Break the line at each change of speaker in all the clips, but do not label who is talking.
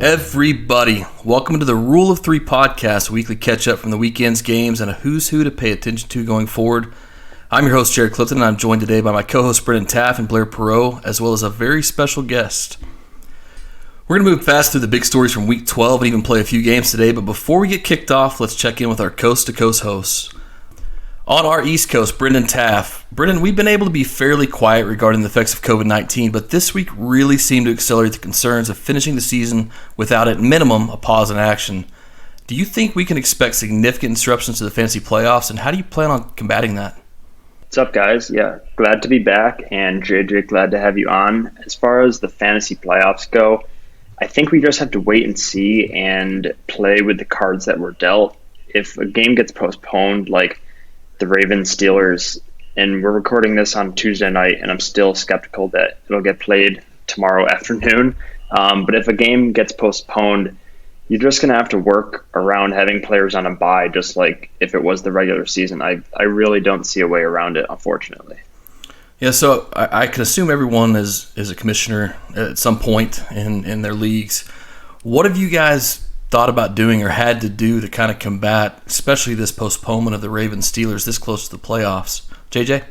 Everybody, welcome to the Rule of Three podcast, a weekly catch-up from the weekend's games and a who's who to pay attention to going forward. I'm your host, Jared Clifton, and I'm joined today by my co-hosts Brendan Taff and Blair Perot, as well as a very special guest. We're going to move fast through the big stories from Week 12 and even play a few games today, but before we get kicked off, let's check in with our coast-to-coast hosts. On our East Coast, Brendan Taff. Brendan, we've been able to be fairly quiet regarding the effects of COVID-19, but this week really seemed to accelerate the concerns of finishing the season without, at minimum, a pause in action. Do you think we can expect significant disruptions to the fantasy playoffs, and how do you plan on combating that?
What's up, guys? Yeah, glad to be back, and JJ, glad to have you on. As far as the fantasy playoffs go, I think we just have to wait and see and play with the cards that were dealt. If a game gets postponed, like the Ravens Steelers, and we're recording this on Tuesday night, and I'm still skeptical that it'll get played tomorrow afternoon. But if a game gets postponed, you're just going to have to work around having players on a bye, just like if it was the regular season. I really don't see a way around it, unfortunately.
Yeah, so I can assume everyone is a commissioner at some point in their leagues. What have you guys thought about doing or had to do to kind of combat, especially this postponement of the Ravens Steelers this close to the playoffs? JJ?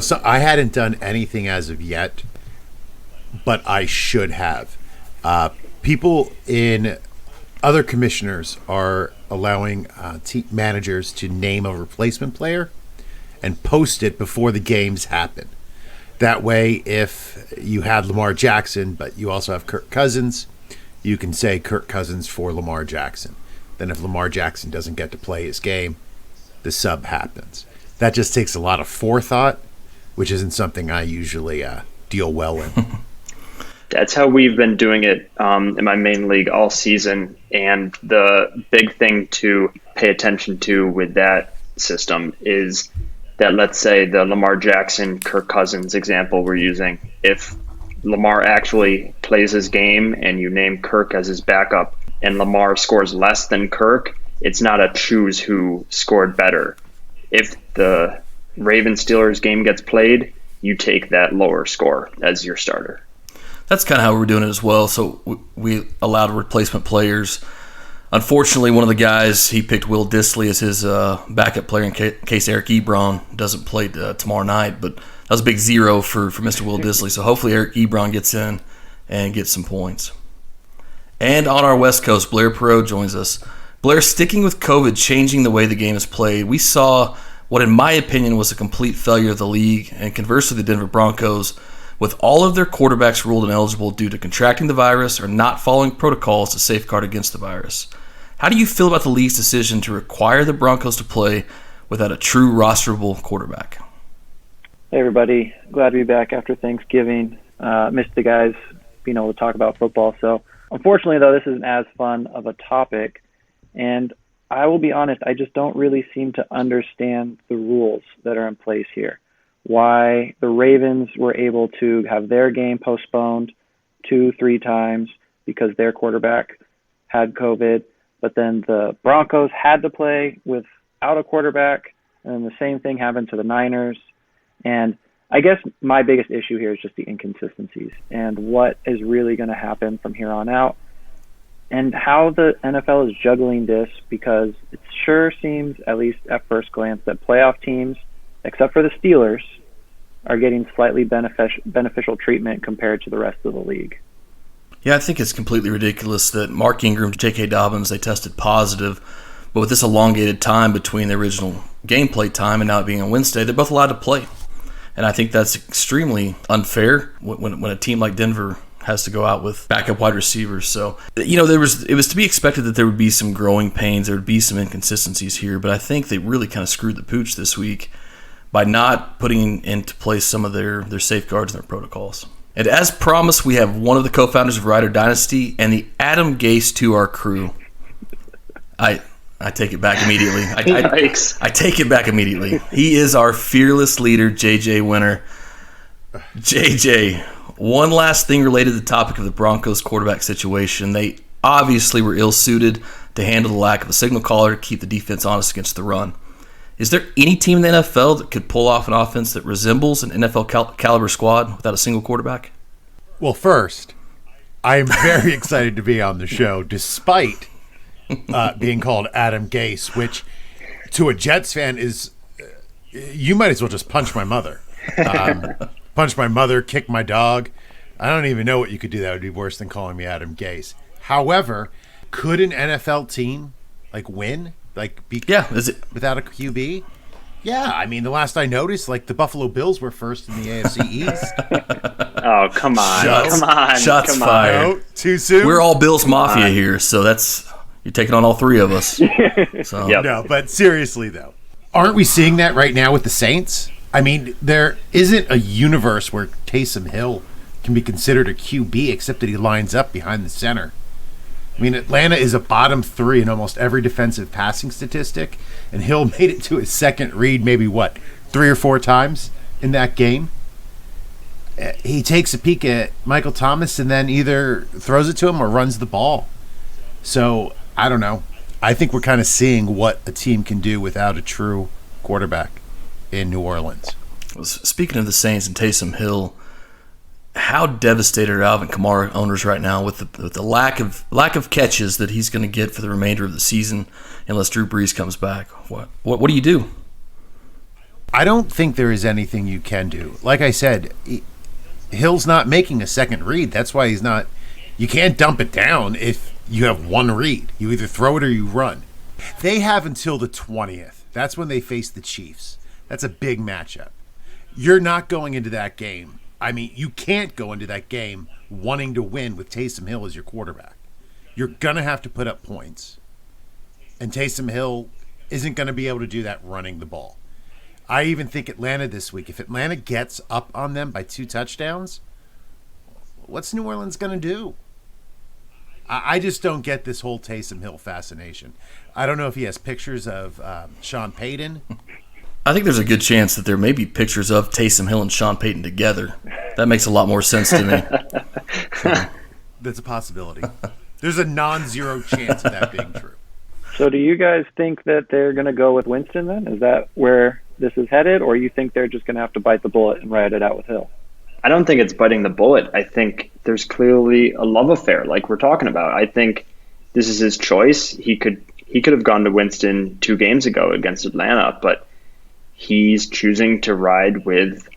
So I hadn't done anything as of yet, but I should have. People in other commissioners are allowing team managers to name a replacement player and post it before the games happen. That way, if you had Lamar Jackson, but you also have Kirk Cousins, you can say Kirk Cousins for Lamar Jackson. Then if Lamar Jackson doesn't get to play his game, the sub happens. That just takes a lot of forethought, which isn't something I usually deal well in.
That's how we've been doing it in my main league all season. And the big thing to pay attention to with that system is that, let's say the Lamar Jackson, Kirk Cousins example we're using, if Lamar actually plays his game and you name Kirk as his backup and Lamar scores less than Kirk, it's not a choose who scored better. If the Ravens Steelers game gets played, you take that lower score as your starter.
That's kind of how we're doing it as well. So we allowed replacement players. Unfortunately, one of the guys, he picked Will Dissly as his backup player in case Eric Ebron doesn't play tomorrow night, but that was a big zero for Mr. Will Dissly. So hopefully Eric Ebron gets in and gets some points. And on our West Coast, Blair Perot joins us. Blair, sticking with COVID changing the way the game is played, we saw what in my opinion was a complete failure of the league, and conversely the Denver Broncos, with all of their quarterbacks ruled ineligible due to contracting the virus or not following protocols to safeguard against the virus. How do you feel about the league's decision to require the Broncos to play without a true rosterable quarterback?
Hey everybody, glad to be back after Thanksgiving. Missed the guys being able to talk about football. So unfortunately though, this isn't as fun of a topic, and I will be honest, I just don't really seem to understand the rules that are in place here. Why the Ravens were able to have their game postponed 2-3 times because their quarterback had COVID, but then the Broncos had to play without a quarterback, and then the same thing happened to the Niners. And I guess my biggest issue here is just the inconsistencies and what is really going to happen from here on out and how the NFL is juggling this, because it sure seems, at least at first glance, that playoff teams, except for the Steelers, are getting slightly beneficial treatment compared to the rest of the league.
Yeah, I think it's completely ridiculous that Mark Ingram, J.K. Dobbins, they tested positive, but with this elongated time between the original gameplay time and now it being on Wednesday, they're both allowed to play. And I think that's extremely unfair when a team like Denver has to go out with backup wide receivers. So, it was to be expected that there would be some growing pains, there would be some inconsistencies here, but I think they really kind of screwed the pooch this week by not putting into place some of their safeguards and their protocols. And as promised, we have one of the co-founders of Dynasty and the Adam Gase to our crew. I take it back immediately. I take it back immediately. He is our fearless leader, JJ Winter. JJ, one last thing related to the topic of the Broncos quarterback situation. They obviously were ill-suited to handle the lack of a signal caller to keep the defense honest against the run. Is there any team in the NFL that could pull off an offense that resembles an NFL caliber squad without a single quarterback?
Well, first, I am very excited to be on the show, despite being called Adam Gase, which to a Jets fan is, you might as well just punch my mother. Punch my mother, kick my dog. I don't even know what you could do that would be worse than calling me Adam Gase. However, could an NFL team win?
Is it
without a QB? Yeah, I mean, the last I noticed, the Buffalo Bills were first in the AFC East.
Oh, come on.
Shots
come
fired.
No, too soon?
We're all Bills Mafia here, so you're taking on all three of us. So.
Yep.
No, but seriously, though, aren't we seeing that right now with the Saints? I mean, there isn't a universe where Taysom Hill can be considered a QB except that he lines up behind the center. I mean, Atlanta is a bottom 3 in almost every defensive passing statistic, and Hill made it to his second read maybe, 3 or 4 times in that game? He takes a peek at Michael Thomas and then either throws it to him or runs the ball. So, I don't know. I think we're kind of seeing what a team can do without a true quarterback in New Orleans.
Speaking of the Saints and Taysom Hill, how devastated are Alvin Kamara owners right now with the lack of catches that he's going to get for the remainder of the season unless Drew Brees comes back? What do you do?
I don't think there is anything you can do. Like I said, Hill's not making a second read. That's why he's not. You can't dump it down if you have one read. You either throw it or you run. They have until the 20th. That's when they face the Chiefs. That's a big matchup. You're not going into that game. I mean, you can't go into that game wanting to win with Taysom Hill as your quarterback. You're going to have to put up points. And Taysom Hill isn't going to be able to do that running the ball. I even think Atlanta this week, if Atlanta gets up on them by 2 touchdowns, what's New Orleans going to do? I just don't get this whole Taysom Hill fascination. I don't know if he has pictures of Sean Payton.
I think there's a good chance that there may be pictures of Taysom Hill and Sean Payton together. That makes a lot more sense to me.
That's a possibility. There's a non-zero chance of that being true.
So do you guys think that they're going to go with Winston then? Is that where this is headed, or you think they're just going to have to bite the bullet and ride it out with Hill?
I don't think it's biting the bullet. I think there's clearly a love affair like we're talking about. I think this is his choice. He could have gone to Winston 2 games ago against Atlanta, but he's choosing to ride with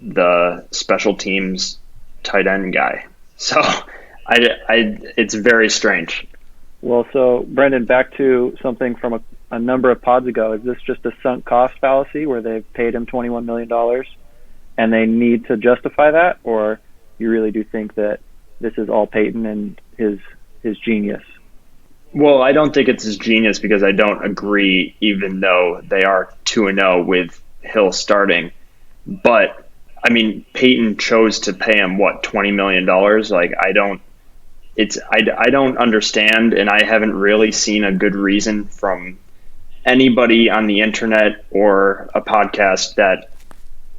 the special teams tight end guy. So it's very strange.
Well, so Brendan, back to something from a number of pods ago. Is this just a sunk cost fallacy where they've paid him $21 million and they need to justify that? Or you really do think that this is all Peyton and his genius?
Well, I don't think it's his genius because I don't agree, even though they are 2-0 with Hill starting. But I mean, Peyton chose to pay him $20 million. I don't understand, and I haven't really seen a good reason from anybody on the internet or a podcast that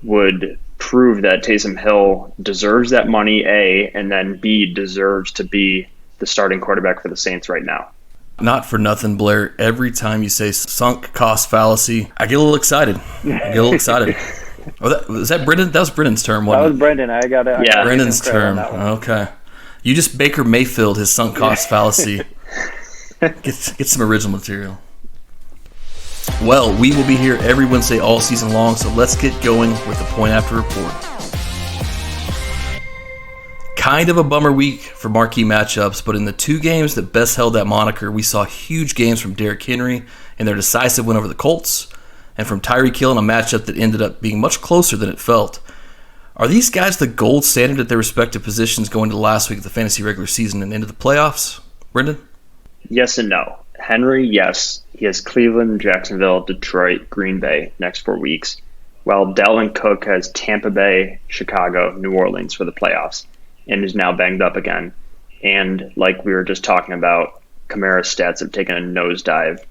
would prove that Taysom Hill deserves that money, A, and then B, deserves to be the starting quarterback for the Saints right now.
Not for nothing, Blair. Every time you say sunk cost fallacy, I get a little excited. Was that Brendan? That was Brendan's term, wasn't it?
That was Brendan. I got it.
Yeah,
Brendan's term. Okay. You just Baker Mayfield his sunk cost fallacy. Get some original material. Well, we will be here every Wednesday all season long, so let's get going with the Point After Report. Kind of a bummer week for marquee matchups, but in the 2 games that best held that moniker, we saw huge games from Derrick Henry in their decisive win over the Colts, and from Tyreek Hill in a matchup that ended up being much closer than it felt. Are these guys the gold standard at their respective positions going into last week of the fantasy regular season and into the playoffs? Brendan?
Yes and no. Henry, yes. He has Cleveland, Jacksonville, Detroit, Green Bay next 4 weeks, while Dalvin Cook has Tampa Bay, Chicago, New Orleans for the playoffs, and is now banged up again. And like we were just talking about, Kamara's stats have taken a nosedive.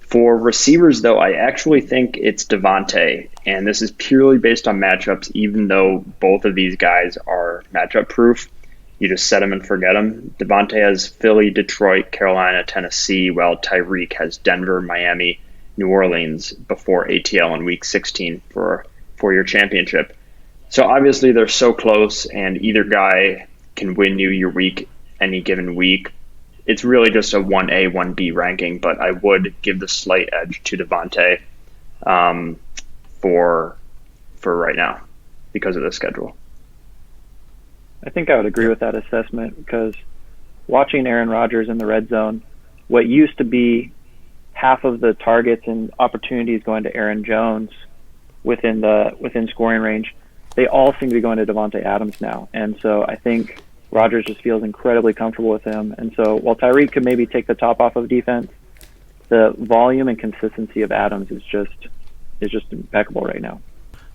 For receivers, though, I actually think it's Devontae, and this is purely based on matchups, even though both of these guys are matchup-proof. You just set them and forget them. Devontae has Philly, Detroit, Carolina, Tennessee, while Tyreek has Denver, Miami, New Orleans before ATL in Week 16 for your championship. So obviously they're so close, and either guy can win you your week any given week. It's really just a 1A, 1B ranking, but I would give the slight edge to Devontae for right now because of the schedule.
I think I would agree with that assessment because watching Aaron Rodgers in the red zone, what used to be half of the targets and opportunities going to Aaron Jones within scoring range, they all seem to be going to Devontae Adams now. And so I think Rodgers just feels incredibly comfortable with him. And so while Tyreek could maybe take the top off of defense, the volume and consistency of Adams is just impeccable right now.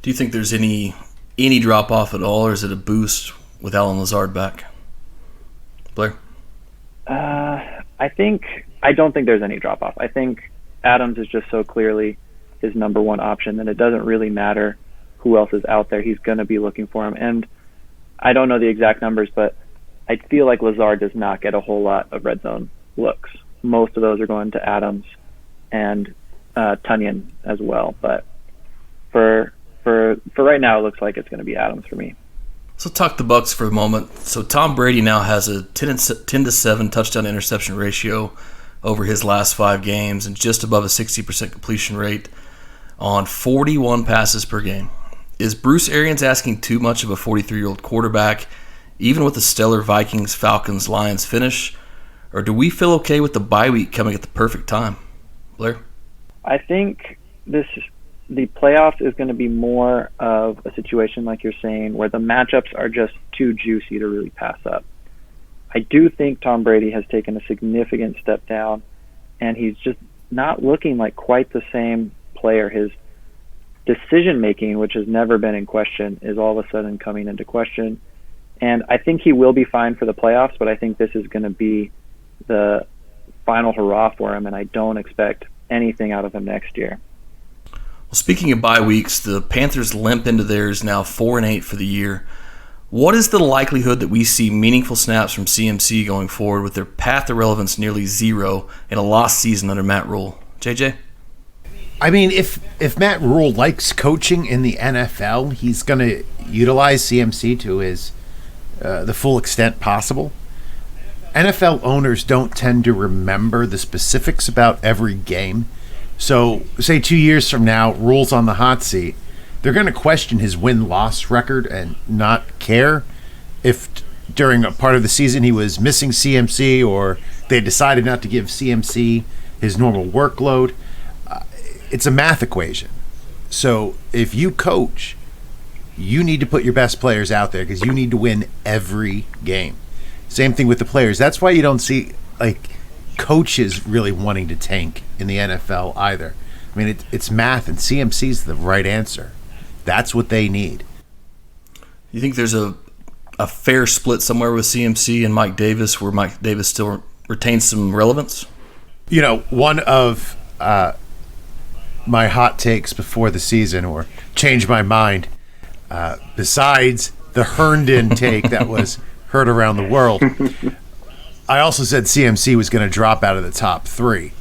Do you think there's any drop off at all, or is it a boost with Allen Lazard back? Blair?
I don't think there's any drop off. I think Adams is just so clearly his number one option that it doesn't really matter who else is out there. He's going to be looking for him. And I don't know the exact numbers, but I feel like Lazard does not get a whole lot of red zone looks. Most of those are going to Adams and Tunyon as well. But for right now, it looks like it's going to be Adams for me.
So talk the Bucs for a moment. So Tom Brady now has a 10-7 touchdown interception ratio over his last 5 games and just above a 60% completion rate on 41 passes per game. Is Bruce Arians asking too much of a 43-year-old quarterback, even with the stellar Vikings, Falcons, Lions finish? Or do we feel okay with the bye week coming at the perfect time? Blair?
I think the playoffs is going to be more of a situation like you're saying where the matchups are just too juicy to really pass up. I do think Tom Brady has taken a significant step down, and he's just not looking like quite the same player. His decision-making, which has never been in question, is all of a sudden coming into question. And I think he will be fine for the playoffs, but I think this is going to be the final hurrah for him, and I don't expect anything out of him next year.
Well, speaking of bye weeks, the Panthers limp into theirs now 4-8 for the year. What is the likelihood that we see meaningful snaps from CMC going forward with their path to relevance nearly zero in a lost season under Matt Rule? JJ?
I mean, if Matt Rule likes coaching in the NFL, he's going to utilize CMC to his the full extent possible. NFL owners don't tend to remember the specifics about every game. So, say 2 years from now, Rule's on the hot seat. They're going to question his win-loss record and not care if during a part of the season he was missing CMC or they decided not to give CMC his normal workload. It's a math equation. So if you coach, you need to put your best players out there because you need to win every game. Same thing with the players. That's why you don't see coaches really wanting to tank in the NFL either. I mean, it's math, and CMC's the right answer. That's what they need.
You think there's a fair split somewhere with CMC and Mike Davis where Mike Davis still retains some relevance?
You know, one of my hot takes before the season, or change my mind, besides the Herndon take that was heard around the world, I also said CMC was going to drop out of the top 3.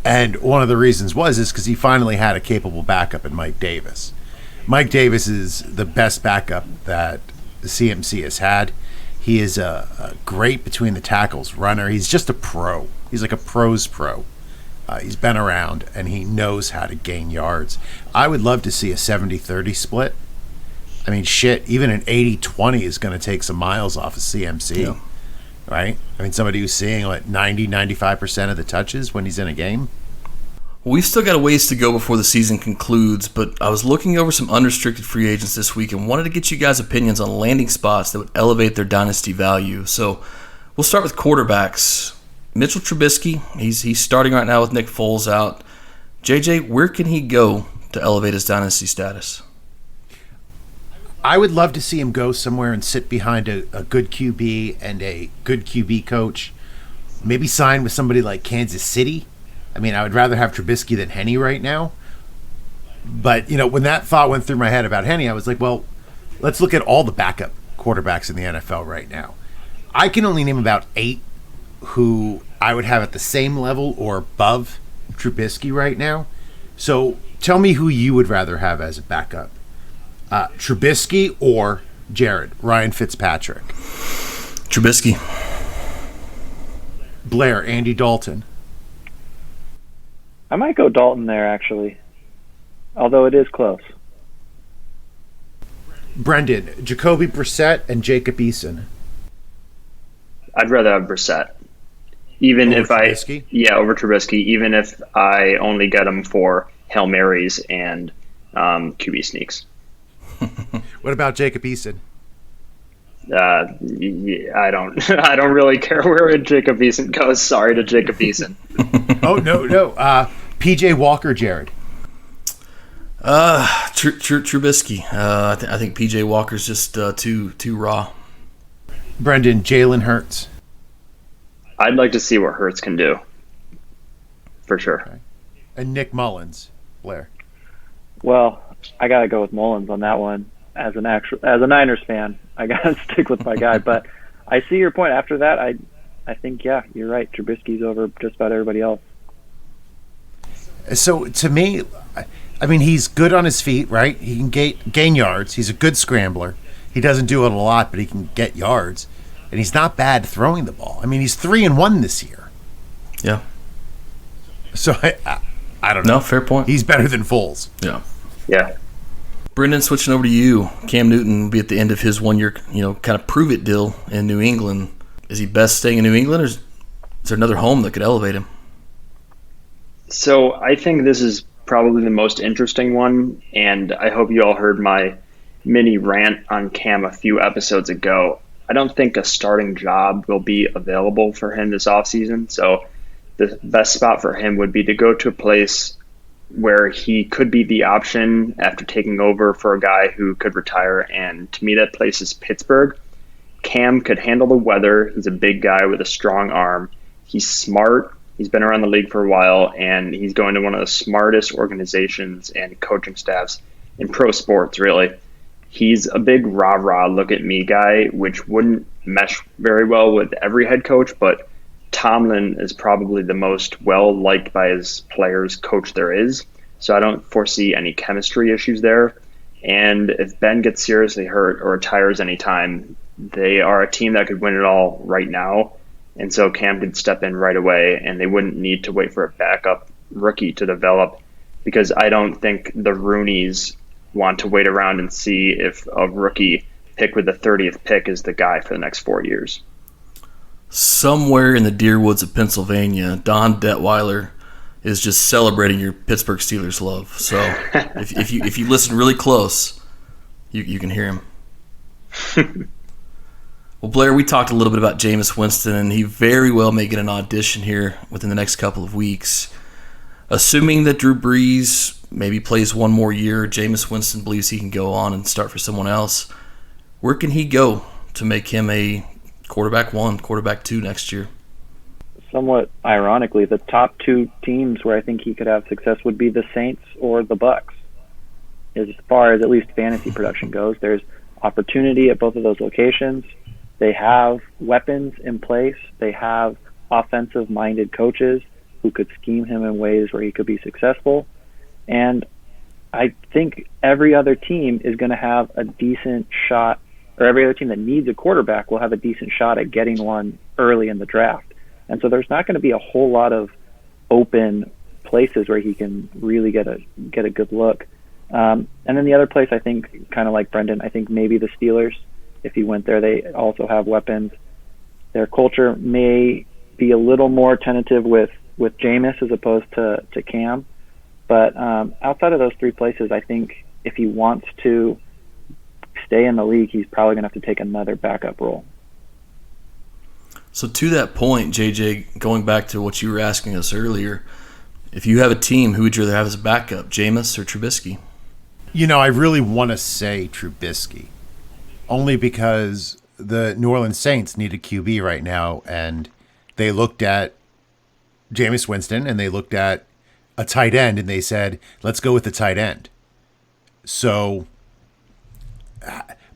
And one of the reasons is because he finally had a capable backup in Mike Davis. Mike Davis is the best backup that CMC has had. He is a great between the tackles runner. He's just a pro. He's like a pro's pro. He's been around, and he knows how to gain yards. I would love to see a 70-30 split. I mean, shit, even an 80-20 is going to take some miles off of CMC, yeah. Right? I mean, somebody who's seeing 90-95% of the touches when he's in a game.
We've still got a ways to go before the season concludes, but I was looking over some unrestricted free agents this week and wanted to get you guys' opinions on landing spots that would elevate their dynasty value. So we'll start with quarterbacks. Mitchell Trubisky, he's starting right now with Nick Foles out. JJ, where can he go to elevate his dynasty status?
I would love to see him go somewhere and sit behind a good QB and a good QB coach. Maybe sign with somebody like Kansas City. I mean, I would rather have Trubisky than Henne right now. But, when that thought went through my head about Henne, I was like, well, let's look at all the backup quarterbacks in the NFL right now. I can only name about 8 who I would have at the same level or above Trubisky right now. So tell me who you would rather have as a backup. Trubisky or Jared, Ryan Fitzpatrick.
Trubisky.
Blair, Andy Dalton.
I might go Dalton there, actually, although it is close.
Brendan, Jacoby Brissett and Jacob Eason.
I'd rather have Brissett. Even
Over
if
Trubisky?
over Trubisky, even if I only get him for Hail Marys and QB sneaks.
What about Jacob Eason?
I don't really care where Jacob Eason goes. Sorry to Jacob Eason.
Oh, no. PJ Walker, Jared.
Trubisky. I think PJ Walker's just too raw.
Brendan, Jalen Hurts.
I'd like to see what Hurts can do. For sure.
Okay. And Nick Mullins, Blair.
Well, I gotta go with Mullins on that one. As a Niners fan, I gotta stick with my guy. But I see your point. After that, I think you're right. Trubisky's over just about everybody else.
So to me, I mean, he's good on his feet, right? He can gain yards. He's a good scrambler. He doesn't do it a lot, but he can get yards, and he's not bad throwing the ball. I mean, he's 3-1 this year.
Yeah.
So I don't know.
No, fair point.
He's better than Foles.
Yeah.
Yeah.
Brendan, switching over to you. Cam Newton will be at the end of his 1 year, kind of prove it deal in New England. Is he best staying in New England, or is there another home that could elevate him?
So I think this is probably the most interesting one, and I hope you all heard my mini rant on Cam a few episodes ago. I don't think a starting job will be available for him this offseason, so the best spot for him would be to go to a place where he could be the option after taking over for a guy who could retire, and to me that place is Pittsburgh. Cam could handle the weather. He's a big guy with a strong arm. He's smart. He's been around the league for a while, and he's going to one of the smartest organizations and coaching staffs in pro sports, really. He's a big rah-rah, look-at-me guy, which wouldn't mesh very well with every head coach, but Tomlin is probably the most well-liked by his players coach there is, so I don't foresee any chemistry issues there. And if Ben gets seriously hurt or retires anytime, they are a team that could win it all right now. And so Cam could step in right away, and they wouldn't need to wait for a backup rookie to develop, because I don't think the Rooneys want to wait around and see if a rookie pick with the 30th pick is the guy for the next 4 years.
Somewhere in the deer woods of Pennsylvania, Don Detweiler is just celebrating your Pittsburgh Steelers love. So if you listen really close, you can hear him. Well, Blair, we talked a little bit about Jameis Winston, and he very well may get an audition here within the next couple of weeks. Assuming that Drew Brees maybe plays one more year, Jameis Winston believes he can go on and start for someone else. Where can he go to make him a quarterback 1, quarterback 2 next year?
Somewhat ironically, the top two teams where I think he could have success would be the Saints or the Bucks. As far as at least fantasy production goes, there's opportunity at both of those locations. They have weapons in place. They have offensive-minded coaches who could scheme him in ways where he could be successful. And I think every other team is going to have a decent shot, or every other team that needs a quarterback will have a decent shot at getting one early in the draft. And so there's not going to be a whole lot of open places where he can really get a good look. And then the other place, I think, kind of like Brendan, I think maybe the Steelers. If he went there, they also have weapons. Their culture may be a little more tentative with Jameis as opposed to Cam. But outside of those three places, I think if he wants to stay in the league, he's probably going to have to take another backup role.
So to that point, JJ, going back to what you were asking us earlier, if you have a team, who would you rather have as a backup, Jameis or Trubisky?
I really want to say Trubisky. Only because the New Orleans Saints need a QB right now, and they looked at Jameis Winston and they looked at a tight end, and they said, let's go with the tight end. So,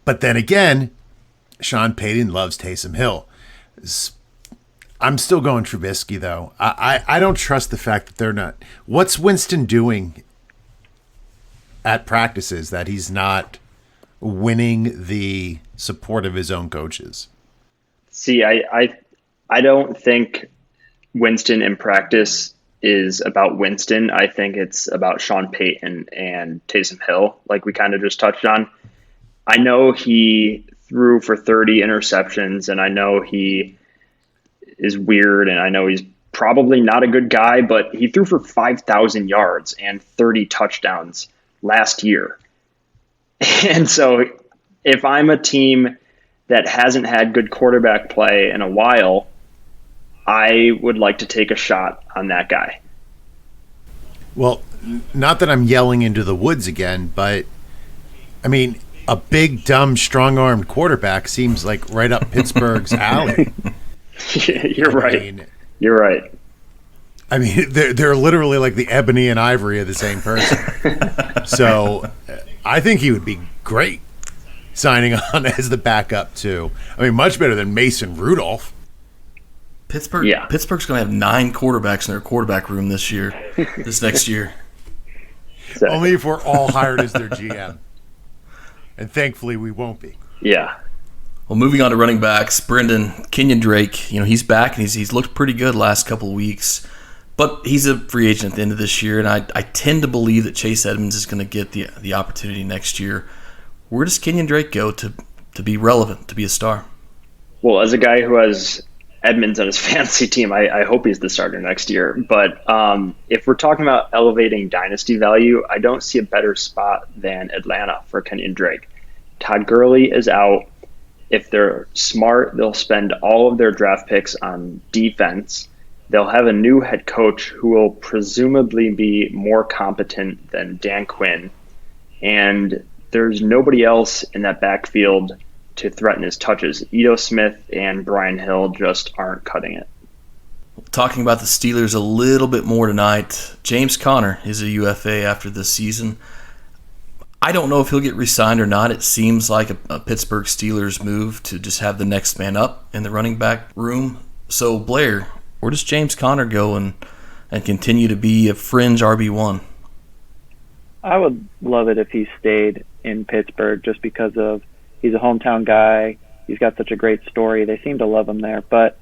but then again, Sean Payton loves Taysom Hill. I'm still going Trubisky, though. I don't trust the fact that they're not. What's Winston doing at practices that he's not winning the support of his own coaches.
See, I don't think Winston in practice is about Winston. I think it's about Sean Payton and Taysom Hill, like we kind of just touched on. I know he threw for 30 interceptions, and I know he is weird, and I know he's probably not a good guy, but he threw for 5,000 yards and 30 touchdowns last year. And so if I'm a team that hasn't had good quarterback play in a while, I would like to take a shot on that guy.
Well, not that I'm yelling into the woods again, but I mean, a big, dumb, strong-armed quarterback seems like right up Pittsburgh's alley.
You're right. You're right.
I mean, they're literally like the ebony and ivory of the same person. So I think he would be great signing on as the backup, too. I mean, much better than Mason Rudolph.
Pittsburgh's going to have 9 quarterbacks in their quarterback room this next year.
Exactly.
Only if we're all hired as their GM. And thankfully we won't be.
Yeah.
Well, moving on to running backs, Kenyon Drake, he's back and he's looked pretty good last couple of weeks. But he's a free agent at the end of this year, and I tend to believe that Chase Edmonds is going to get the opportunity next year. Where does Kenyon Drake go to be relevant, to be a star?
Well, as a guy who has Edmonds on his fantasy team, I hope he's the starter next year. But if we're talking about elevating dynasty value, I don't see a better spot than Atlanta for Kenyon Drake. Todd Gurley is out. If they're smart, they'll spend all of their draft picks on defense. They'll have a new head coach who will presumably be more competent than Dan Quinn. And there's nobody else in that backfield to threaten his touches. Ito Smith and Brian Hill just aren't cutting it.
Talking about the Steelers a little bit more tonight, James Conner is a UFA after this season. I don't know if he'll get re-signed or not. It seems like a Pittsburgh Steelers move to just have the next man up in the running back room. So, Blair, where does James Conner go and continue to be a fringe RB1?
I would love it if he stayed in Pittsburgh just because of he's a hometown guy. He's got such a great story. They seem to love him there. But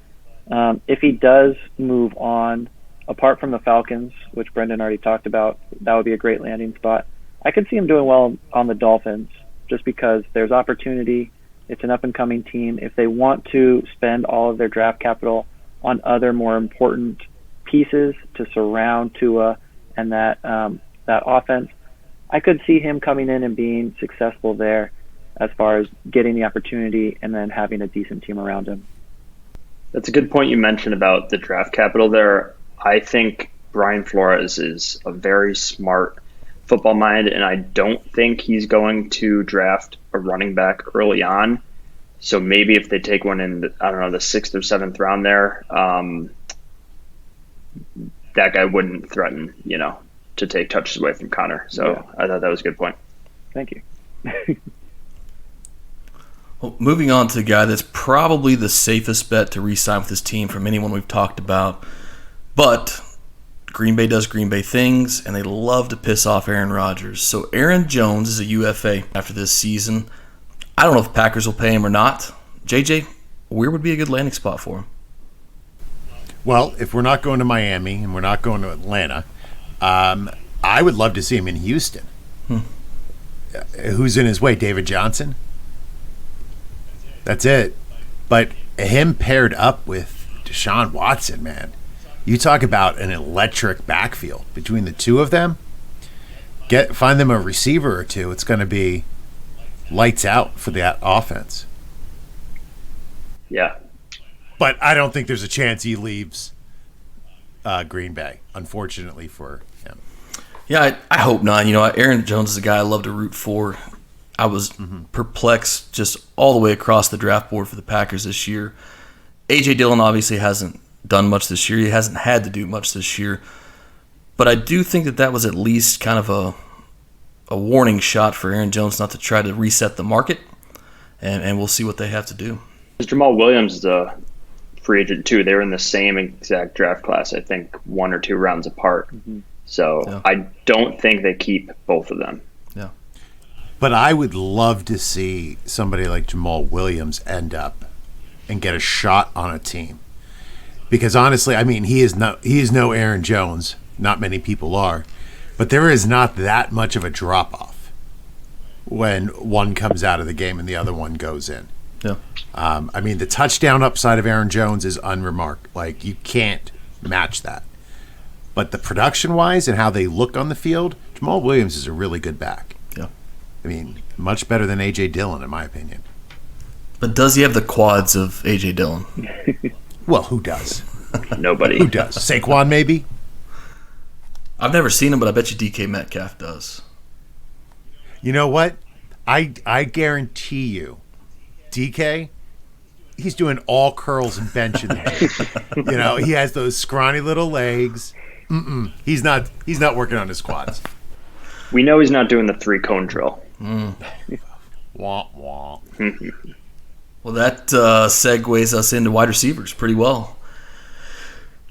if he does move on, apart from the Falcons, which Brendan already talked about, that would be a great landing spot. I could see him doing well on the Dolphins just because there's opportunity. It's an up-and-coming team. If they want to spend all of their draft capital on other more important pieces to surround Tua and that offense, I could see him coming in and being successful there as far as getting the opportunity and then having a decent team around him.
That's a good point you mentioned about the draft capital there. I think Brian Flores is a very smart football mind, and I don't think he's going to draft a running back early on. So maybe if they take one in, the 6th or 7th round there, that guy wouldn't threaten, to take touches away from Conner. So yeah. I thought that was a good point.
Thank you.
Well, moving on to the guy that's probably the safest bet to re-sign with his team from anyone we've talked about. But Green Bay does Green Bay things, and they love to piss off Aaron Rodgers. So Aaron Jones is a UFA after this season. I don't know if Packers will pay him or not. JJ, where would be a good landing spot for him?
Well, if we're not going to Miami and we're not going to Atlanta, I would love to see him in Houston. Who's in his way? David Johnson? That's it. But him paired up with Deshaun Watson, man. You talk about an electric backfield between the two of them. Find them a receiver or two. It's going to be lights out for that offense.
Yeah.
But I don't think there's a chance he leaves Green Bay, unfortunately for him.
Yeah, I hope not. Aaron Jones is a guy I love to root for. I was perplexed just all the way across the draft board for the Packers this year. A.J. Dillon obviously hasn't done much this year. He hasn't had to do much this year. But I do think that was at least kind of a warning shot for Aaron Jones not to try to reset the market, and we'll see what they have to do.
Jamal Williams is a free agent too. They were in the same exact draft class, I think 1 or 2 rounds apart. So yeah. I don't think they keep both of them.
Yeah.
But I would love to see somebody like Jamal Williams end up and get a shot on a team. Because honestly, I mean, he is no Aaron Jones. Not many people are. But there is not that much of a drop-off when one comes out of the game and the other one goes in.
Yeah.
I mean, the touchdown upside of Aaron Jones is unremarked. Like, you can't match that. But the production-wise and how they look on the field, Jamal Williams is a really good back.
Yeah.
I mean, much better than A.J. Dillon, in my opinion.
But does he have the quads of A.J. Dillon?
Well, who does?
Nobody.
Who does? Saquon, maybe?
I've never seen him, but I bet you DK Metcalf does.
You know what? I guarantee you, DK, he's doing all curls and bench in there. He has those scrawny little legs. He's not working on his quads.
We know he's not doing the 3-cone drill.
Wah, wah.
Well, that segues us into wide receivers pretty well.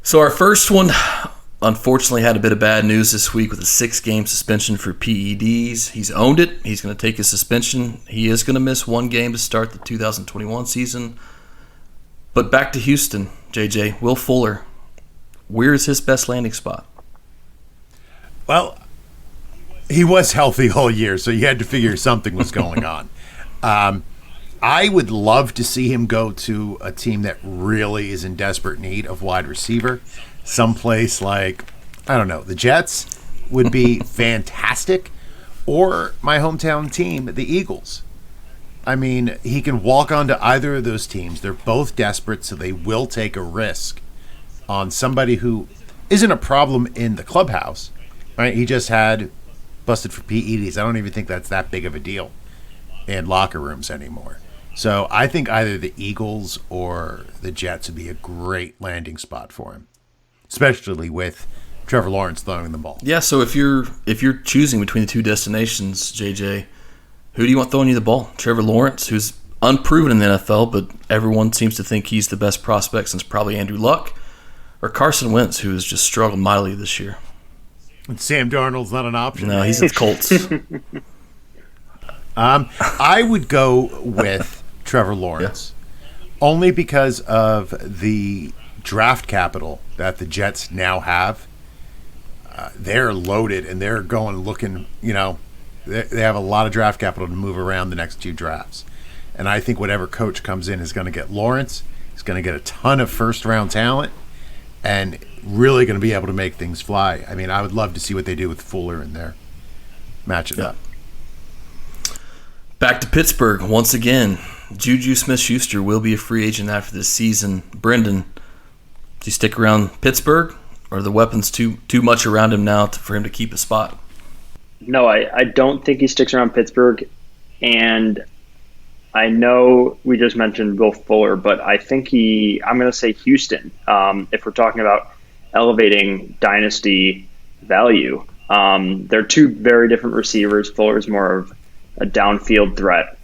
So our first one, unfortunately, had a bit of bad news this week with a 6-game suspension for PEDs. He's owned it. He's going to take his suspension. He is going to miss 1 game to start the 2021 season. But back to Houston, JJ. Will Fuller, where is his best landing spot?
Well, he was healthy all year, so you had to figure something was going on. I would love to see him go to a team that really is in desperate need of wide receiver. Someplace like, I don't know, the Jets would be fantastic. Or my hometown team, the Eagles. I mean, he can walk onto either of those teams. They're both desperate, so they will take a risk on somebody who isn't a problem in the clubhouse. Right? He just had busted for PEDs. I don't even think that's that big of a deal in locker rooms anymore. So I think either the Eagles or the Jets would be a great landing spot for him, especially with Trevor Lawrence throwing the ball.
Yeah, so if you're choosing between the two destinations, JJ, who do you want throwing you the ball? Trevor Lawrence, who's unproven in the NFL, but everyone seems to think he's the best prospect since probably Andrew Luck, or Carson Wentz, who has just struggled mightily this year.
And Sam Darnold's not an option.
No, he's at the Colts.
I would go with Trevor Lawrence, only because of the draft capital that the Jets now have. They're loaded and they're going looking, they have a lot of draft capital to move around the next 2 drafts. And I think whatever coach comes in is going to get Lawrence. He's going to get a ton of first-round talent and really going to be able to make things fly. I mean, I would love to see what they do with Fuller in there. Match it up.
Back to Pittsburgh once again. Juju Smith-Schuster will be a free agent after this season. Brendan, do you stick around Pittsburgh, or are the weapons too much around him now for him to keep a spot?
No, I don't think he sticks around Pittsburgh. And I know we just mentioned Will Fuller, but I think I'm going to say Houston. If we're talking about elevating dynasty value, they're 2 very different receivers. Fuller's more of a downfield threat,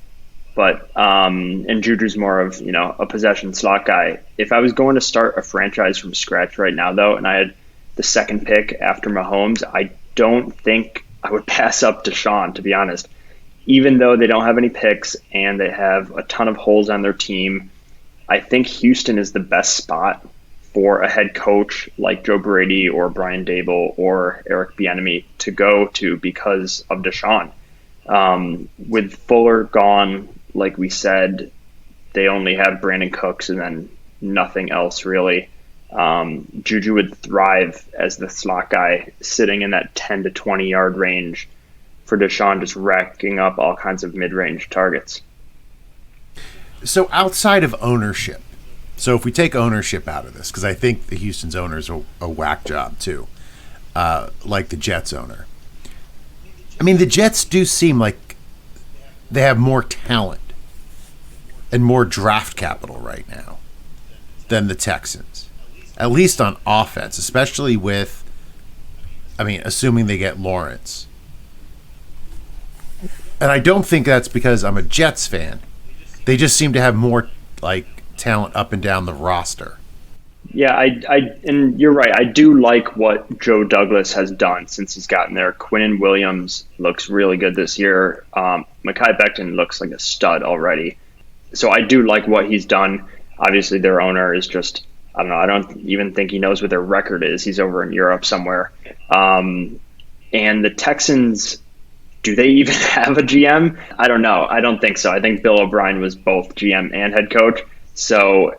but and Juju's more of a possession slot guy. If I was going to start a franchise from scratch right now, though, and I had the 2nd pick after Mahomes, I don't think I would pass up Deshaun, to be honest. Even though they don't have any picks and they have a ton of holes on their team, I think Houston is the best spot for a head coach like Joe Brady or Brian Dable or Eric Bieniemy to go to because of Deshaun. With Fuller gone, like we said, they only have Brandon Cooks and then nothing else really. Juju would thrive as the slot guy sitting in that 10 to 20 yard range for Deshaun, just racking up all kinds of mid-range targets.
So outside of ownership, so if we take ownership out of this, because I think the Houston's owner's a whack job too, like the Jets owner. I mean, the Jets do seem like they have more talent and more draft capital right now than the Texans, at least on offense, especially with, assuming they get Lawrence. And I don't think that's because I'm a Jets fan. They just seem to have more, talent up and down the roster.
Yeah, and you're right. I do like what Joe Douglas has done since he's gotten there. Quinnen Williams looks really good this year. Mekhi Becton looks like a stud already. So I do like what he's done. Obviously, their owner is just, I don't know, I don't even think he knows what their record is. He's over in Europe somewhere. And the Texans, do they even have a GM? I don't know. I don't think so. I think Bill O'Brien was both GM and head coach. So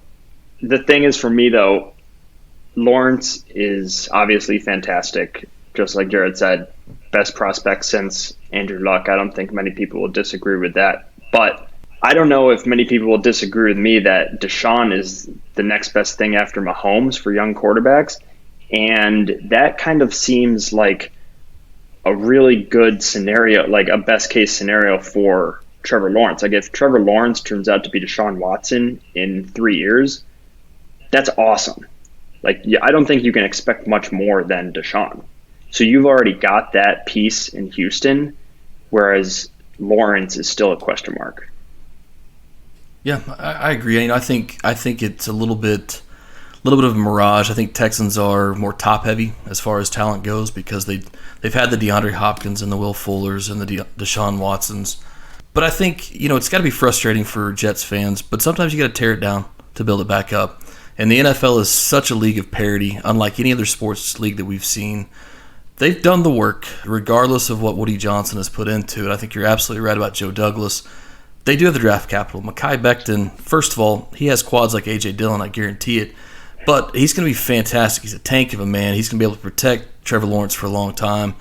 the thing is, for me, though, Lawrence is obviously fantastic. Just like Jared said, best prospect since Andrew Luck. I don't think many people will disagree with that. But I don't know if many people will disagree with me that Deshaun is the next best thing after Mahomes for young quarterbacks. And that kind of seems like a really good scenario, like a best case scenario for Trevor Lawrence. Like if Trevor Lawrence turns out to be Deshaun Watson in 3 years, that's awesome. Like, yeah, I don't think you can expect much more than Deshaun. So you've already got that piece in Houston, whereas Lawrence is still a question mark.
Yeah, I agree. I think it's a little bit of a mirage. I think Texans are more top heavy as far as talent goes because they've had the DeAndre Hopkins and the Will Fullers and the Deshaun Watsons. But I think it's got to be frustrating for Jets fans. But sometimes you got to tear it down to build it back up. And the NFL is such a league of parity, unlike any other sports league that we've seen. They've done the work, regardless of what Woody Johnson has put into it. I think you're absolutely right about Joe Douglas. They do have the draft capital. Mekhi Becton, first of all, he has quads like A.J. Dillon, I guarantee it. But he's going to be fantastic. He's a tank of a man. He's going to be able to protect Trevor Lawrence for a long time.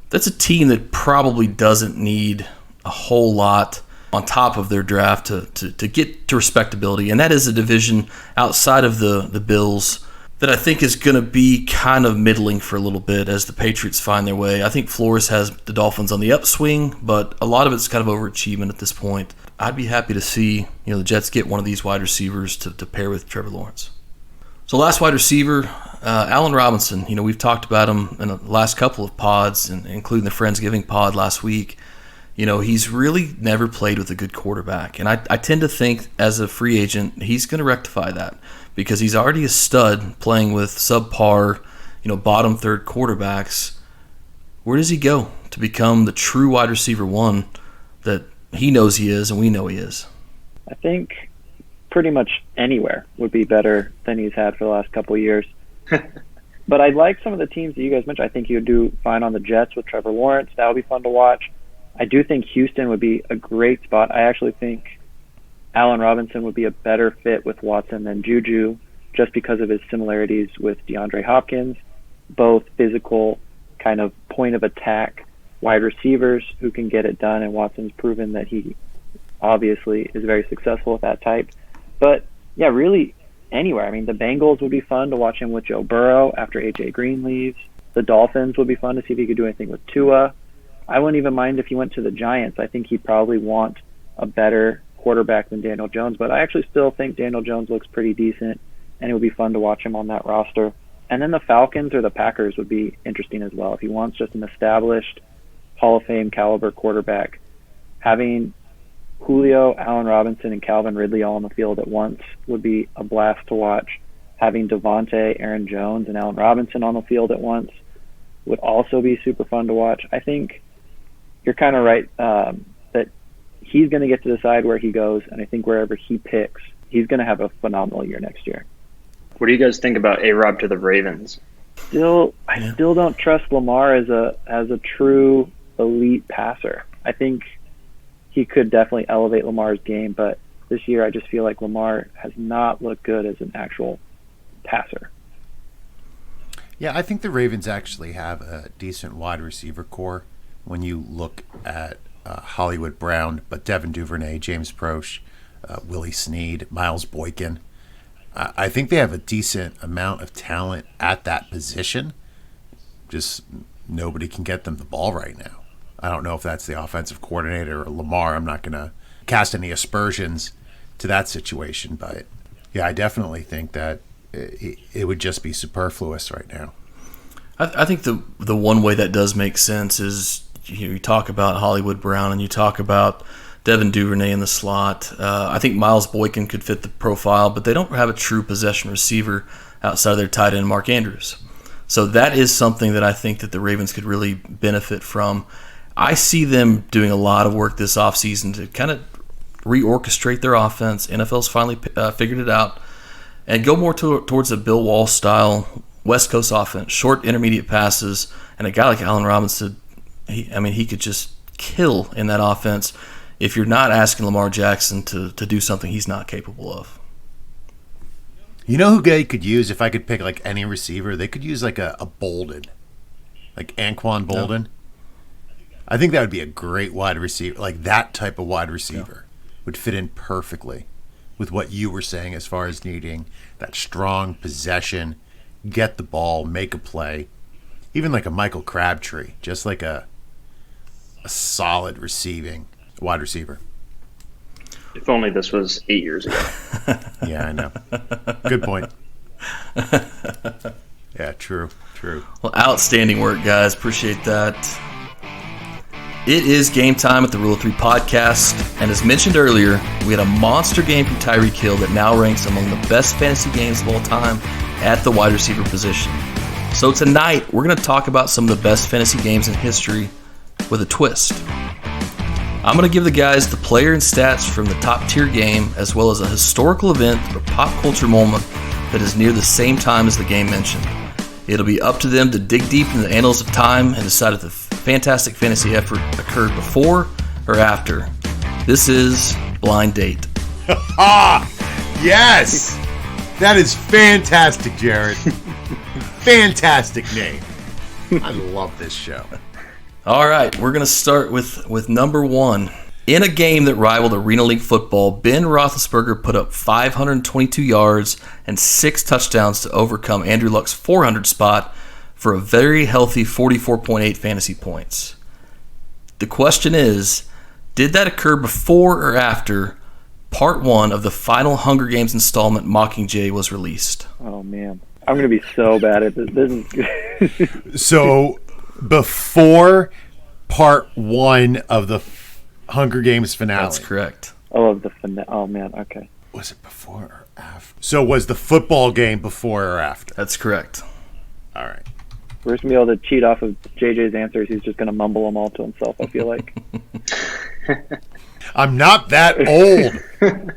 That's a team that probably doesn't need a whole lot on top of their draft to get to respectability. And that is a division outside of the Bills that I think is going to be kind of middling for a little bit as the Patriots find their way. I think Flores has the Dolphins on the upswing, but a lot of it's kind of overachievement at this point. I'd be happy to see the Jets get one of these wide receivers to pair with Trevor Lawrence. So last wide receiver, Allen Robinson. We've talked about him in the last couple of pods, including the Friendsgiving pod last week. He's really never played with a good quarterback. And I tend to think as a free agent, he's going to rectify that because he's already a stud playing with subpar, bottom third quarterbacks. Where does he go to become the true wide receiver one that he knows he is and we know he is?
I think pretty much anywhere would be better than he's had for the last couple of years. But I like some of the teams that you guys mentioned. I think he would do fine on the Jets with Trevor Lawrence. That would be fun to watch. I do think Houston would be a great spot. I actually think Allen Robinson would be a better fit with Watson than Juju just because of his similarities with DeAndre Hopkins, both physical, kind of point of attack wide receivers who can get it done, and Watson's proven that he obviously is very successful with that type. But, yeah, really anywhere. I mean, the Bengals would be fun to watch him with Joe Burrow after A.J. Green leaves. The Dolphins would be fun to see if he could do anything with Tua. I wouldn't even mind if he went to the Giants. I think he'd probably want a better quarterback than Daniel Jones, but I actually still think Daniel Jones looks pretty decent, and it would be fun to watch him on that roster. And then the Falcons or the Packers would be interesting as well. If he wants just an established Hall of Fame caliber quarterback, having Julio, Allen Robinson, and Calvin Ridley all on the field at once would be a blast to watch. Having Devontae, Aaron Jones, and Allen Robinson on the field at once would also be super fun to watch. I think you're kind of right that he's going to get to decide where he goes, and I think wherever he picks, he's going to have a phenomenal year next year.
What do you guys think about A-Rob to the Ravens?
I still don't trust Lamar as a true elite passer. I think he could definitely elevate Lamar's game, but this year I just feel like Lamar has not looked good as an actual passer.
Yeah, I think the Ravens actually have a decent wide receiver core when you look at Hollywood Brown, but Devin Duvernay, James Proche, Willie Snead, Miles Boykin. I think they have a decent amount of talent at that position. Just nobody can get them the ball right now. I don't know if that's the offensive coordinator or Lamar. I'm not going to cast any aspersions to that situation, but yeah, I definitely think that it would just be superfluous right now.
I think the one way that does make sense is you talk about Hollywood Brown and you talk about Devin Duvernay in the slot. I think Miles Boykin could fit the profile, but they don't have a true possession receiver outside of their tight end, Mark Andrews. So that is something that I think that the Ravens could really benefit from. I see them doing a lot of work this offseason to kind of reorchestrate their offense. NFL's finally figured it out. And go more towards a Bill Walsh style West Coast offense, short intermediate passes, and a guy like Allen Robinson, he could just kill in that offense if you're not asking Lamar Jackson to do something he's not capable of.
You know who they could use if I could pick like any receiver? They could use like a Bolden, like Anquan Bolden. Yeah. I think that would be a great wide receiver. Like that type of wide receiver would fit in perfectly with what you were saying as far as needing that strong possession, get the ball, make a play. Even like a Michael Crabtree, just like a solid receiving wide receiver.
If only this was 8 years ago.
Yeah, I know. Good point. Yeah, true.
Well, outstanding work, guys. Appreciate that. It is game time at the Rule of Three podcast, and as mentioned earlier, we had a monster game from Tyreek Hill that now ranks among the best fantasy games of all time at the wide receiver position. So tonight, we're going to talk about some of the best fantasy games in history with a twist. I'm going to give the guys the player and stats from the top tier game, as well as a historical event or pop culture moment that is near the same time as the game mentioned. It'll be up to them to dig deep in the annals of time and decide if the fantastic fantasy effort occurred before or after. This is Blind Date.
Yes! That is fantastic, Jared. Fantastic name. I love this show.
All right, we're going to start with number one. In a game that rivaled Arena League football, Ben Roethlisberger put up 522 yards and 6 touchdowns to overcome Andrew Luck's 400 spot for a very healthy 44.8 fantasy points. The question is, did that occur before or after Part 1 of the final Hunger Games installment Mockingjay was released?
Oh, man. I'm going to be so bad at this. This is
So, before Part 1 of the Hunger Games finale.
That's correct.
Oh, man, okay.
Was it before or after? So, was the football game before or after?
That's correct.
All right.
We're just going to be able to cheat off of JJ's answers. He's just going to mumble them all to himself, I feel like.
I'm not that old.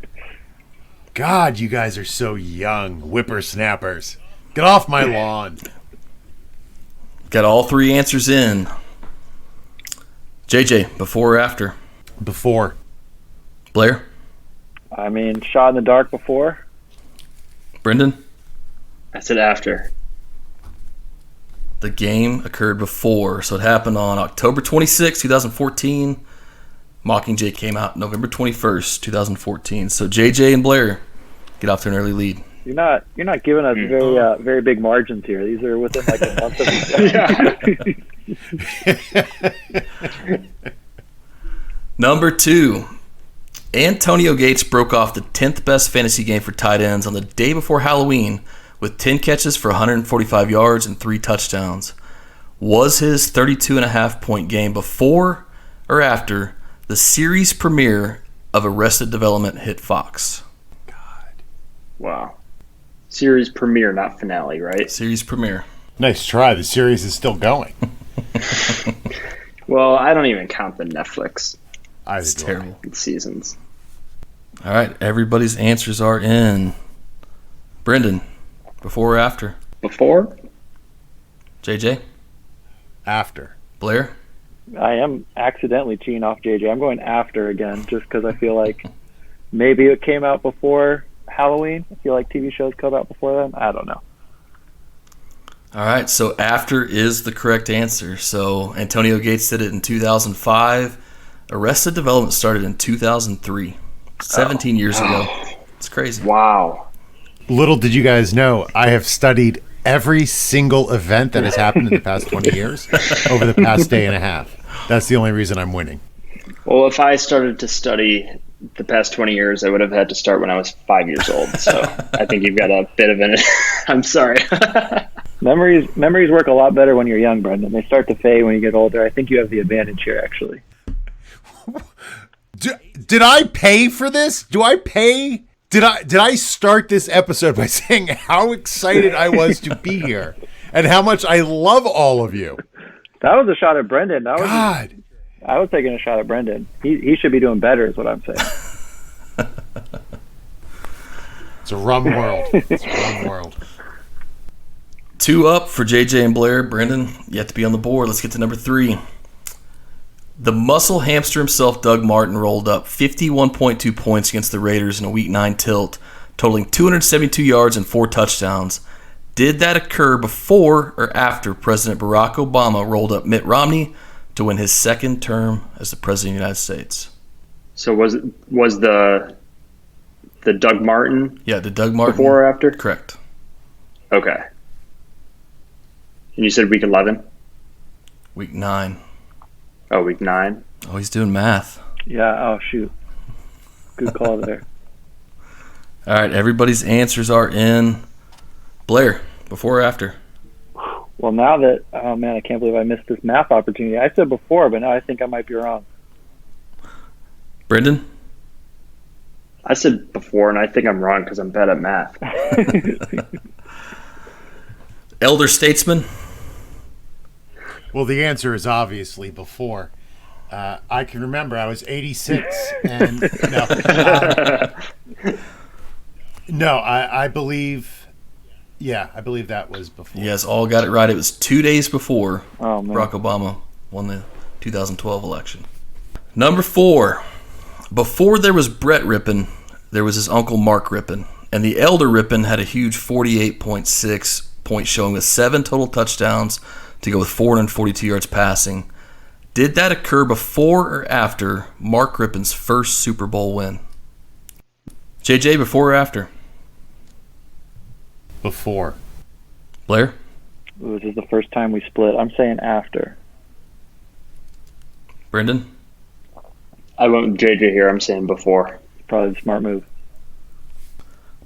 God, you guys are so young. Whippersnappers. Get off my lawn.
Got all 3 answers in. JJ, before or after?
Before.
Blair?
I mean, shot in the dark before.
Brendan?
I said after.
The game occurred before, so it happened on October 26, 2014. Mockingjay came out November 21st, 2014. So JJ and Blair get off to an early lead.
You're not giving us very big margins here. These are within like a month of each other.
Number 2. Antonio Gates broke off the 10th best fantasy game for tight ends on the day before Halloween with 10 catches for 145 yards and 3 touchdowns. Was his 32.5 point game before or after the series premiere of Arrested Development hit Fox?
Wow. Series premiere, not finale, right?
Series premiere.
Nice try. The series is still going.
Well, I don't even count the Netflix
It's terrible.
seasons.
All right, everybody's answers are in. Brendan, before or after?
Before?
JJ?
After.
Blair?
I am accidentally cheating off JJ. I'm going after again just because I feel like maybe it came out before Halloween. I feel like TV shows come out before then. I don't know.
All right, so after is the correct answer. So Antonio Gates did it in 2005. Arrested Development started in 2003, 17 years ago. It's crazy.
Wow.
Little did you guys know, I have studied every single event that has happened in the past 20 years over the past day and a half. That's the only reason I'm winning.
Well, if I started to study the past 20 years, I would have had to start when I was 5 years old. So I think you've got a bit of an... I'm sorry.
Memories work a lot better when you're young, Brendan. They start to fade when you get older. I think you have the advantage here, actually.
Did I pay for this? Do I pay? Did I start this episode by saying how excited I was to be here and how much I love all of you?
That was a shot at Brendan.
God.
I was taking a shot at Brendan. He should be doing better is what I'm saying.
It's a rum world. It's a rum world.
2 up for JJ and Blair. Brendan, yet to be on the board. Let's get to number 3. The muscle hamster himself, Doug Martin, rolled up 51.2 points against the Raiders in a Week 9 tilt, totaling 272 yards and 4 touchdowns. Did that occur before or after President Barack Obama rolled up Mitt Romney to win his second term as the President of the United States?
So was the Doug Martin?
Yeah, the Doug Martin.
Before or after?
Correct.
Okay. And you said Week 11?
Week 9.
Oh, Week 9?
Oh, he's doing math.
Yeah, oh, shoot. Good call there.
All right, everybody's answers are in. Blair, before or after?
Well, now that, oh man, I can't believe I missed this math opportunity. I said before, but now I think I might be wrong.
Brendan?
I said before, and I think I'm wrong because I'm bad at math.
Elder statesman?
Well, the answer is obviously before. I can remember I was 86, and no, I believe. Yeah, I believe that was before.
You guys all got it right. It was 2 days before
Oh, man.
Barack Obama won the 2012 election. Number 4. Before there was Brett Rippon, there was his uncle Mark Rippon. And the elder Rippon had a huge 48.6 point showing with 7 total touchdowns to go with 442 yards passing. Did that occur before or after Mark Rippon's first Super Bowl win? JJ, before or after?
Before.
Blair?
Ooh, this is the first time we split. I'm saying after.
Brendan?
I went with JJ here. I'm saying before.
Probably the smart move.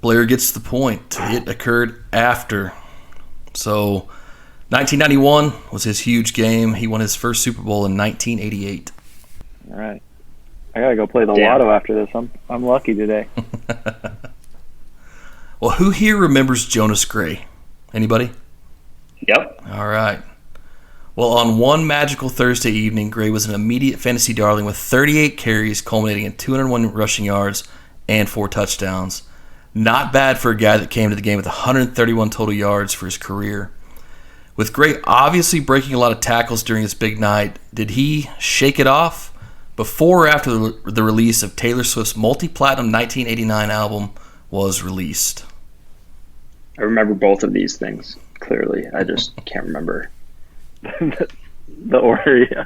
Blair gets the point. It occurred after. So, 1991 was his huge game. He won his first Super Bowl in 1988.
All right. I got to go play the
Damn.
lotto after this. I'm lucky today.
Well, who here remembers Jonas Gray? Anybody?
Yep.
All right. Well, on one magical Thursday evening, Gray was an immediate fantasy darling with 38 carries, culminating in 201 rushing yards and 4 touchdowns. Not bad for a guy that came to the game with 131 total yards for his career. With Gray obviously breaking a lot of tackles during his big night, did he shake it off before or after the release of Taylor Swift's multi-platinum 1989 album was released?
I remember both of these things clearly. I just can't remember.
The order, yeah.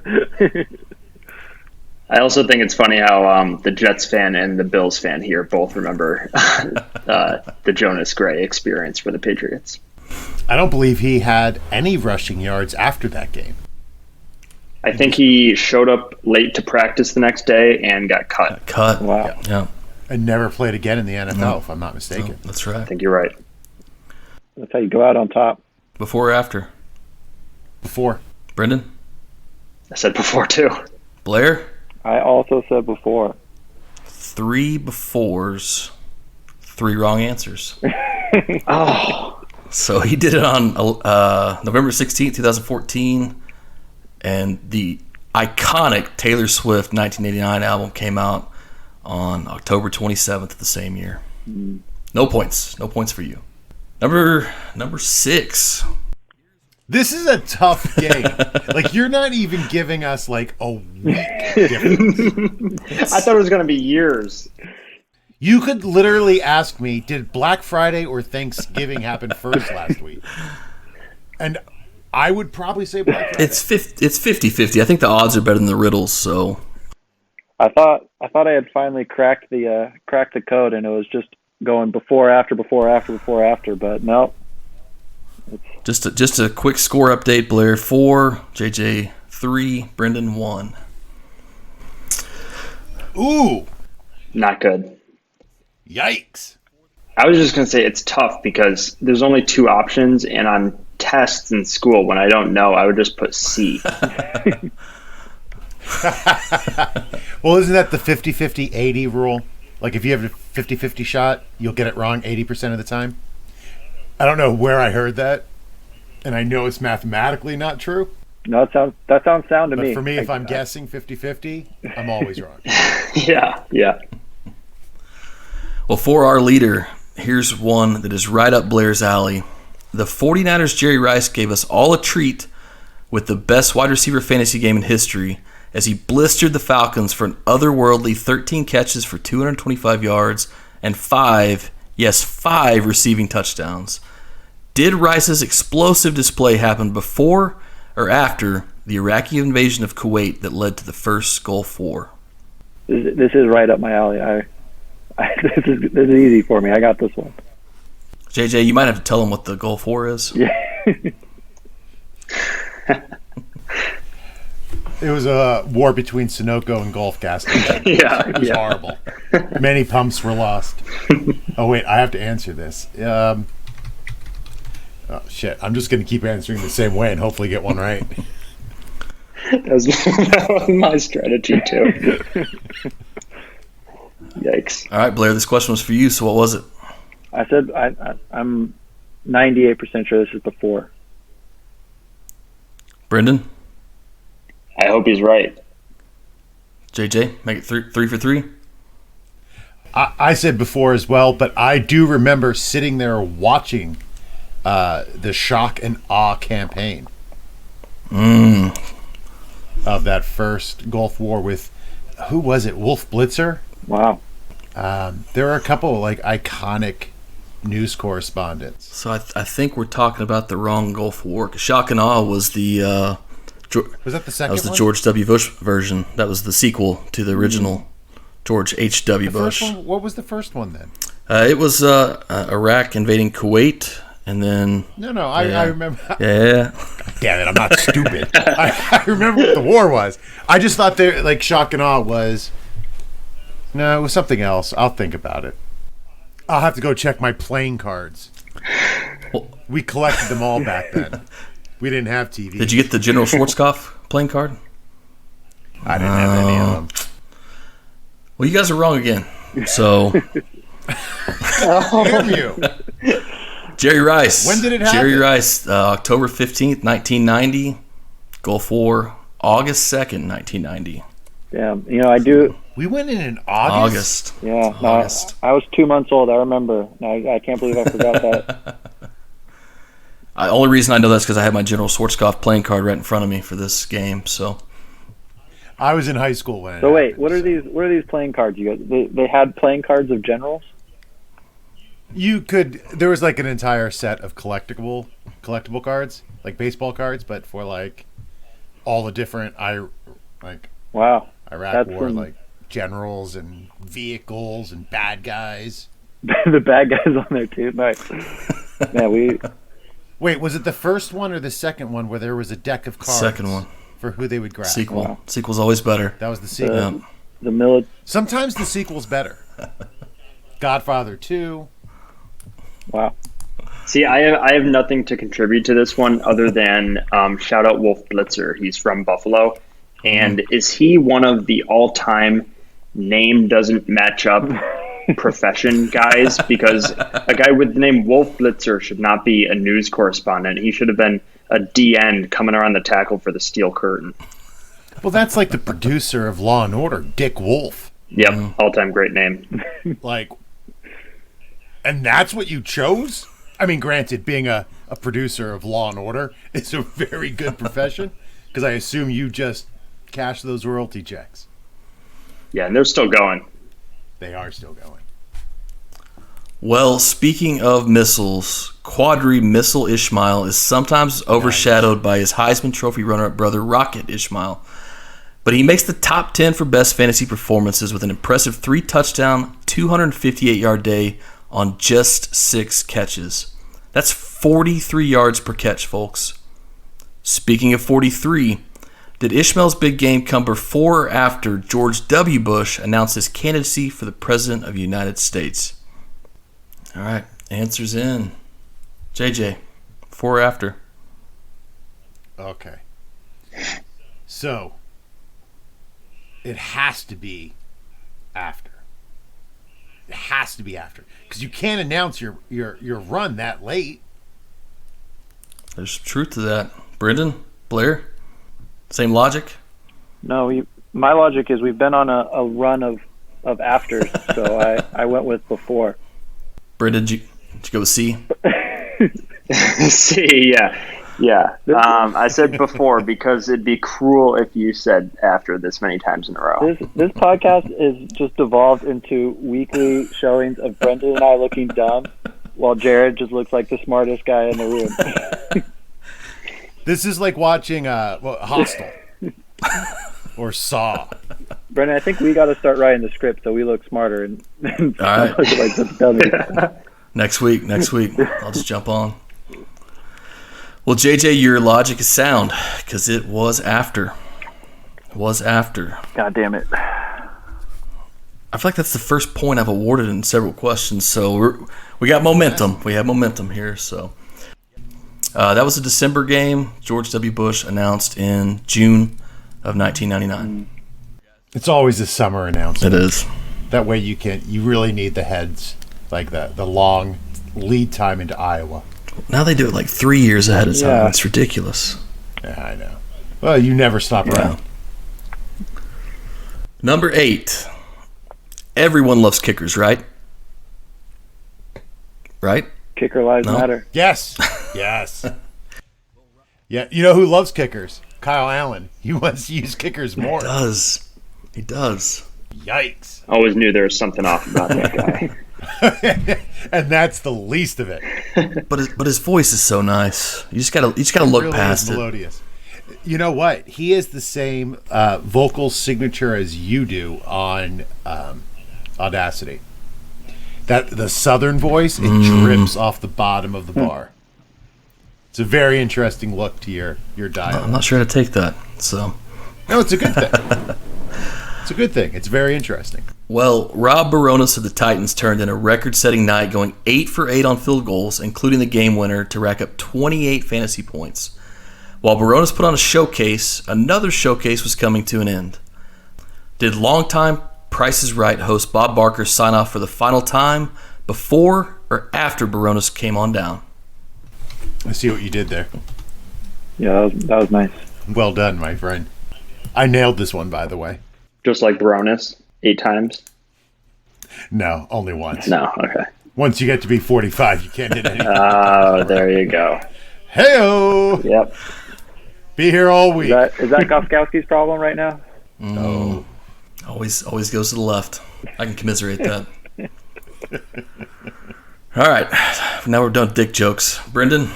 I also think it's funny how the Jets fan and the Bills fan here both remember the Jonas Gray experience for the Patriots.
I don't believe he had any rushing yards after that game.
I think he showed up late to practice the next day and got cut.
Cut.
Wow.
Yeah,
And never played again in the NFL, if I'm not mistaken.
that's
I
right.
think you're right.
That's how you go out on top.
Before or after?
Before.
Brendan?
I said before too.
Blair?
I also said before.
3 befores, 3 wrong answers.
Oh,
So he did it on November 16th, 2014, and the iconic Taylor Swift 1989 album came out on October 27th of the same year. No points. No points for you. Number 6.
This is a tough game. Like, you're not even giving us, like, a week difference.
I thought it was going to be years.
You could literally ask me, did Black Friday or Thanksgiving happen first last week? And I would probably say Black Friday.
It's 50-50. I think the odds are better than the riddles, so
I thought I had finally cracked the code, and it was just going before, after, but no.
just a quick score update. Blair 4, JJ 3, Brendan 1.
Ooh,
Not good.
yikes.
I was just going to say it's tough because there's only 2 options, and on tests in school, when I don't know, I would just put C.
Well, isn't that the 50-50-80 rule? Like if you have a 50-50 shot, you'll get it wrong 80% of the time. I don't know where I heard that, and I know it's mathematically not true.
No, that sounds sound to
But
me.
for me, if I'm guessing 50-50, I'm always wrong.
Yeah.
Well, for our leader, here's one that is right up Blair's alley. The 49ers' Jerry Rice gave us all a treat with the best wide receiver fantasy game in history as he blistered the Falcons for an otherworldly 13 catches for 225 yards and 5 receiving touchdowns. Did Rice's explosive display happen before or after the Iraqi invasion of Kuwait that led to the first Gulf War?
This is right up my alley. This is easy for me. I got this one.
JJ, you might have to tell him what the Gulf War is.
Yeah.
It was a war between Sunoco and Gulf gas stations. It was horrible. Many pumps were lost. Oh, wait, I have to answer this. Oh, shit. I'm just going to keep answering the same way and hopefully get one right.
That was my strategy, too. Yikes.
All right, Blair, this question was for you, so what was it?
I said I'm 98% sure this is before.
Brendan?
I hope he's right.
JJ, make it three for three?
I said before as well, but I do remember sitting there watching the shock and awe campaign of that first Gulf War with, who was it, Wolf Blitzer?
Wow.
There are a couple like iconic news correspondents.
So I think we're talking about the wrong Gulf War. 'Cause Shock and Awe was the
Was that the second
that was the
one?
George W. Bush version. That was the sequel to the original George H.W.
The
Bush.
first one, what was the first one then?
It was Iraq invading Kuwait, and then
No, I remember.
yeah,
Damn it, I'm not stupid. I remember what the war was. I just thought there, like, Shock and Awe was. No, it was something else. I'll think about it. I'll have to go check my playing cards.
Well,
We collected them all back then. We didn't have TV.
did you get the General Schwarzkopf playing card?
I didn't have any of them.
Well, you guys are wrong again. So
Damn you.
Jerry Rice.
When did it happen?
Jerry Rice, October 15th, 1990. Gulf War, August 2nd, 1990.
Damn. I do.
We went in August.
Yeah. No,
August.
I was 2 months old. I remember. I can't believe I forgot that.
The only reason I know that's because I had my General Schwarzkopf playing card right in front of me for this game. So
I was in high school when.
So wait, what are these playing cards you got? They had playing cards of generals?
You could. There was like an entire set of collectible cards, like baseball cards, but for like all the different
Wow.
Iraq
That's
War,
some-
like generals and vehicles and bad guys.
The bad guys on there too. Nice. Man,
Wait, was it the first one or the second one where there was a deck of cards?
second one,
For who they would grab.
sequel.
Wow.
Sequel's always better.
That was the sequel.
Yeah.
the
Sometimes the sequel's better. Godfather 2.
Wow.
See, I have nothing to contribute to this one other than shout out Wolf Blitzer. He's from Buffalo. And is he one of the all-time name doesn't match up profession guys? Because a guy with the name Wolf Blitzer should not be a news correspondent. He should have been a DN coming around the tackle for the Steel Curtain.
Well, that's like the producer of Law and Order, Dick Wolf.
Yep, all-time great name.
Like, and that's what you chose? I mean, granted, being a producer of Law and Order is a very good profession, because I assume you just cash those royalty checks.
Yeah, and they're still going.
They are still going.
Well, speaking of missiles, Quadri Missile Ishmael is sometimes overshadowed by his Heisman Trophy runner-up brother Rocket Ishmael. But he makes the top 10 for best fantasy performances with an impressive 3-touchdown, 258-yard day on just 6 catches. That's 43 yards per catch, folks. Speaking of 43, did Ishmael's big game come before or after George W. Bush announced his candidacy for the President of the United States? All right, answers in. JJ, before or after?
Okay. So, it has to be after. It has to be after because you can't announce your run that late.
There's truth to that. Brendan, Blair, same logic?
No, my logic is we've been on a run of afters, so I went with before.
Brendan, did you go with C?
See, yeah. I said before because it'd be cruel if you said after this many times in a row.
This podcast is just devolved into weekly showings of Brendan and I looking dumb, while Jared just looks like the smartest guy in the room.
This is like watching Hostel or Saw.
Brendan, I think we got to start writing the script so we look smarter and
All right.
look like such dummies.
Next week. I'll just jump on. Well, JJ, your logic is sound because it was after.
God damn it.
I feel like that's the first point I've awarded in several questions, so we got momentum. We have momentum here. So that was a December game. George W. Bush announced in June of 1999.
It's always a summer announcement.
It is.
That way you really need the heads, like the long lead time into Iowa.
Now they do it like 3 years ahead of time.
Yeah.
It's ridiculous.
Yeah, I know. Well, you never stop around.
Number 8. Everyone loves kickers, right? Right?
Kicker lives
No.
matter.
Yes. Yeah, you know who loves kickers? Kyle Allen. He wants to use kickers more.
He does.
Yikes.
Always knew there was something off about that guy.
And that's the least of it.
But his voice is so nice. You just gotta look
Really
past
is
it.
melodious. You know what? He has the same vocal signature as you do on Audacity. That the southern voice, it drips off the bottom of the bar. It's a very interesting look to your dial.
I'm not sure how to take that. So,
No, it's a good thing. It's a good thing. It's very interesting.
well, Rob Baronis of the Titans turned in a record-setting night, going 8 for 8 on field goals, including the game winner, to rack up 28 fantasy points. While Baronis put on a showcase, another showcase was coming to an end. Did longtime Price is Right host Bob Barker sign off for the final time before or after Baronis came on down?
I see what you did there.
Yeah, that was nice.
Well done, my friend. I nailed this one, by the way.
Just like Baronis, 8 times?
No, only once.
No, okay.
Once you get to be 45, you can't hit anything.
Oh, there you go.
Hey-o!
Yep.
Be here all week.
Is that Goskowski's problem right now?
Oh.
Always goes to the left. I can commiserate that. All right, now we're done with dick jokes. Brendan,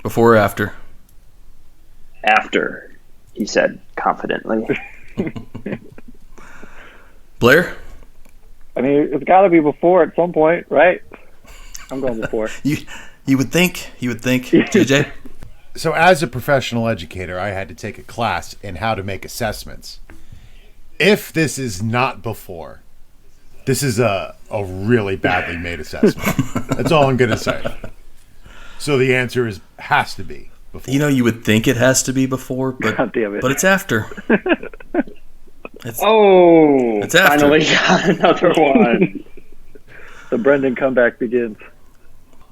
before or after?
After, he said confidently.
Blair?
I mean, it's got to be before at some point, right? I'm going before.
You would think, JJ?
So as a professional educator, I had to take a class in how to make assessments. If this is not before, this is a really badly made assessment. That's all I'm going to say. So the answer has to be before.
You know, you would think it has to be before, but
God damn it.
but it's after.
Oh,
It's after.
finally got another one.
The Brendan comeback begins.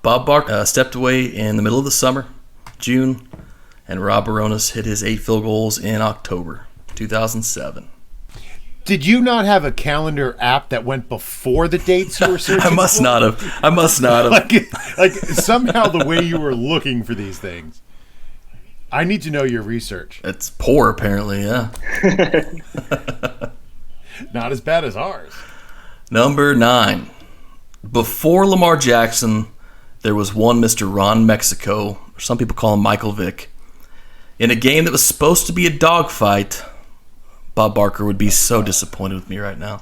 Bob Barker stepped away in the middle of the summer, June, and Rob Baronis hit his 8 field goals in October 2007.
Did you not have a calendar app that went before the dates you were searching
I must
for?
not have.
Like somehow the way you were looking for these things. I need to know your research.
It's poor, apparently, yeah.
Not as bad as ours.
Number 9. Before Lamar Jackson, there was one Mr. Ron Mexico, or some people call him Michael Vick. In a game that was supposed to be a dogfight, Bob Barker would be so disappointed with me right now.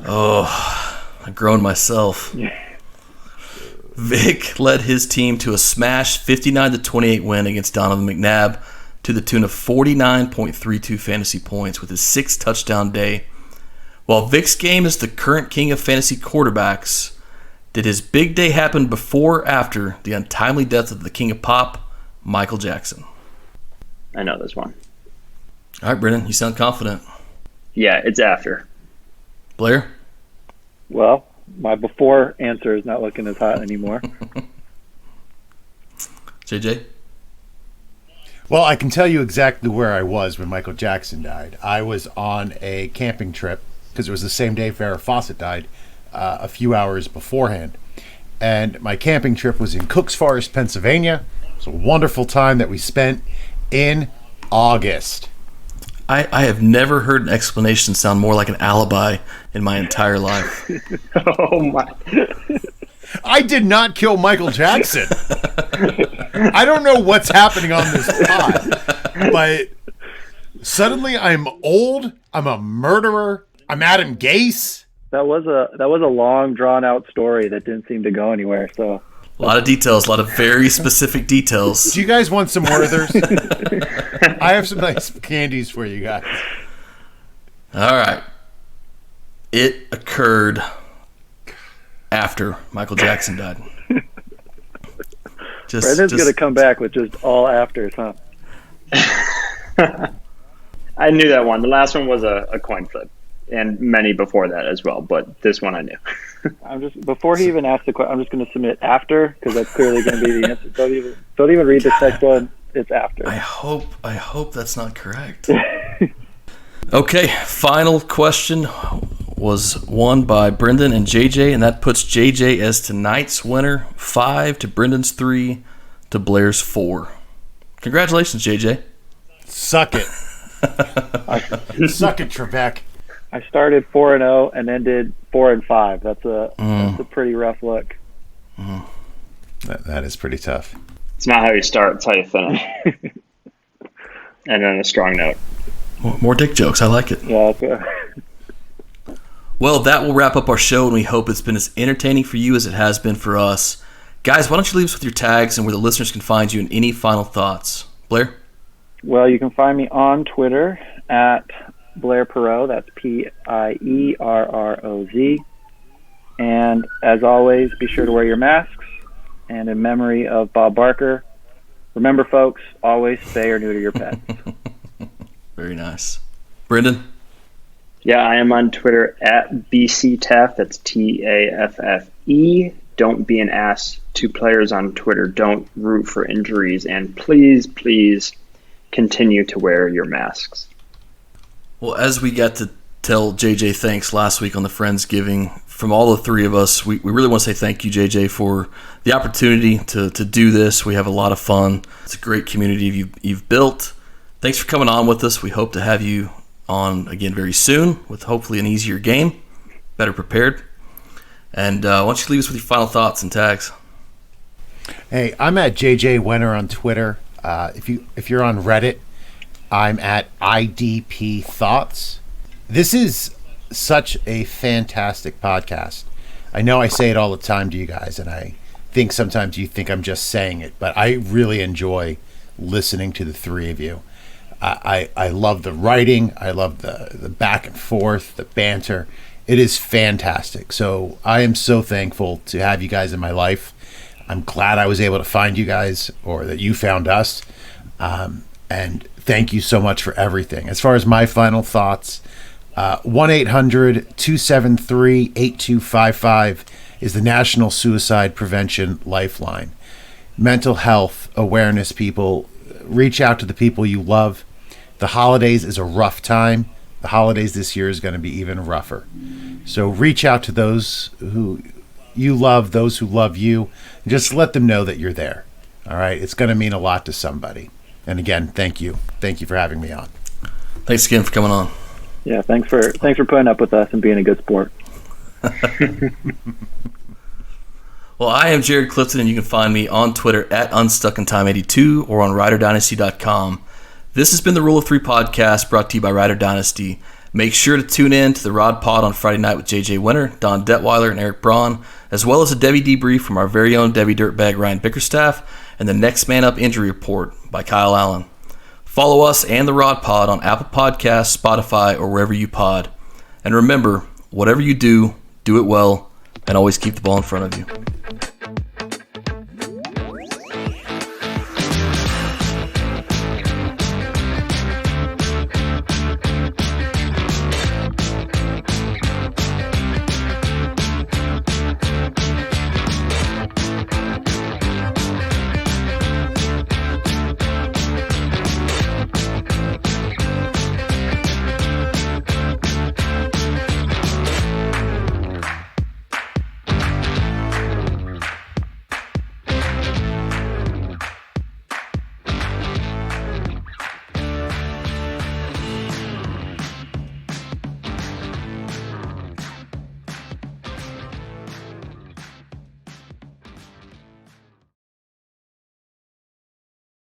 Oh, I've grown myself. Vick led his team to a smash 59-28 win against Donovan McNabb to the tune of 49.32 fantasy points with his 6th touchdown day. While Vick's game is the current king of fantasy quarterbacks, did his big day happen before or after the untimely death of the king of pop, Michael Jackson?
I know this one.
All right, Brendan, you sound confident.
Yeah, it's after.
Blair?
Well, my before answer is not looking as hot anymore.
JJ?
Well, I can tell you exactly where I was when Michael Jackson died. I was on a camping trip because it was the same day Farrah Fawcett died, a few hours beforehand. And my camping trip was in Cooks Forest, Pennsylvania. It was a wonderful time that we spent in August.
I have never heard an explanation sound more like an alibi in my entire life.
Oh my!
I did not kill Michael Jackson. I don't know what's happening on this pod, but suddenly I'm old. I'm a murderer. I'm Adam Gase.
That was a long drawn out story that didn't seem to go anywhere. So
A lot of details, a lot of very specific details.
Do you guys want some Werthers? I have some nice candies for you guys.
All right. It occurred after Michael Jackson died.
Brendan's going to come back with just all afters, huh?
I knew that one. The last one was a coin flip, and many before that as well, but this one I knew.
Before he even asked the question, I'm just going to submit after, because that's clearly going to be the answer. Don't even read the text one. It's after.
I hope that's not correct. Okay, final question was won by Brendan and JJ, and that puts JJ as tonight's winner, 5 to Brendan's 3 to Blair's 4. Congratulations, JJ.
Suck it. Suck it, Trebek.
I started 4-0 and ended 4-5. That's a pretty rough look.
That is pretty tough.
It's not how you start, it's how you finish. And on a strong note.
More dick jokes. I like it.
Yeah.
Well, that will wrap up our show, and we hope it's been as entertaining for you as it has been for us. Guys, why don't you leave us with your tags and where the listeners can find you and any final thoughts? Blair?
Well, you can find me on Twitter at Blair Perot. That's Pierroz. And as always, be sure to wear your masks. And in memory of Bob Barker, remember, folks, always spay or neuter your pets.
Very nice. Brendan?
Yeah, I am on Twitter at BCTAF. That's TAFFE. Don't be an ass to players on Twitter. Don't root for injuries. And please, please continue to wear your masks.
Well, as we got to tell JJ thanks last week on the Friendsgiving, from all the three of us, we really want to say thank you, JJ, for the opportunity to do this. We have a lot of fun. It's a great community you've built. Thanks for coming on with us. We hope to have you on again very soon with hopefully an easier game, better prepared. And why don't you leave us with your final thoughts and tags?
Hey, I'm at JJ Wenner on Twitter. If you're on Reddit, I'm at IDP Thoughts. This is such a fantastic podcast. I know I say it all the time to you guys, and I think sometimes you think I'm just saying it, but I really enjoy listening to the three of you. I love the writing. I love the back and forth, the banter. It is fantastic. So I am so thankful to have you guys in my life. I'm glad I was able to find you guys, or that you found us. And thank you so much for everything. As far as my final thoughts, 1-800-273-8255 is the National Suicide Prevention Lifeline. Mental health awareness, people. Reach out to the people you love. The holidays is a rough time. The holidays this year is going to be even rougher. So reach out to those who you love, those who love you, and just let them know that you're there. All right? It's going to mean a lot to somebody. And again, thank you. Thank you for having me on.
Thanks again for coming on.
Yeah, thanks for putting up with us and being a good sport.
Well, I am Jared Clifton, and you can find me on Twitter at UnstuckInTime82 or on RiderDynasty.com. This has been the Rule of Three podcast brought to you by Rider Dynasty. Make sure to tune in to the Rod Pod on Friday night with JJ Winter, Don Detweiler, and Eric Braun, as well as a Debbie debrief from our very own Debbie Dirtbag Ryan Bickerstaff and the Next Man Up Injury Report by Kyle Allen. Follow us and the Rod Pod on Apple Podcasts, Spotify, or wherever you pod. And remember, whatever you do, do it well, and always keep the ball in front of you.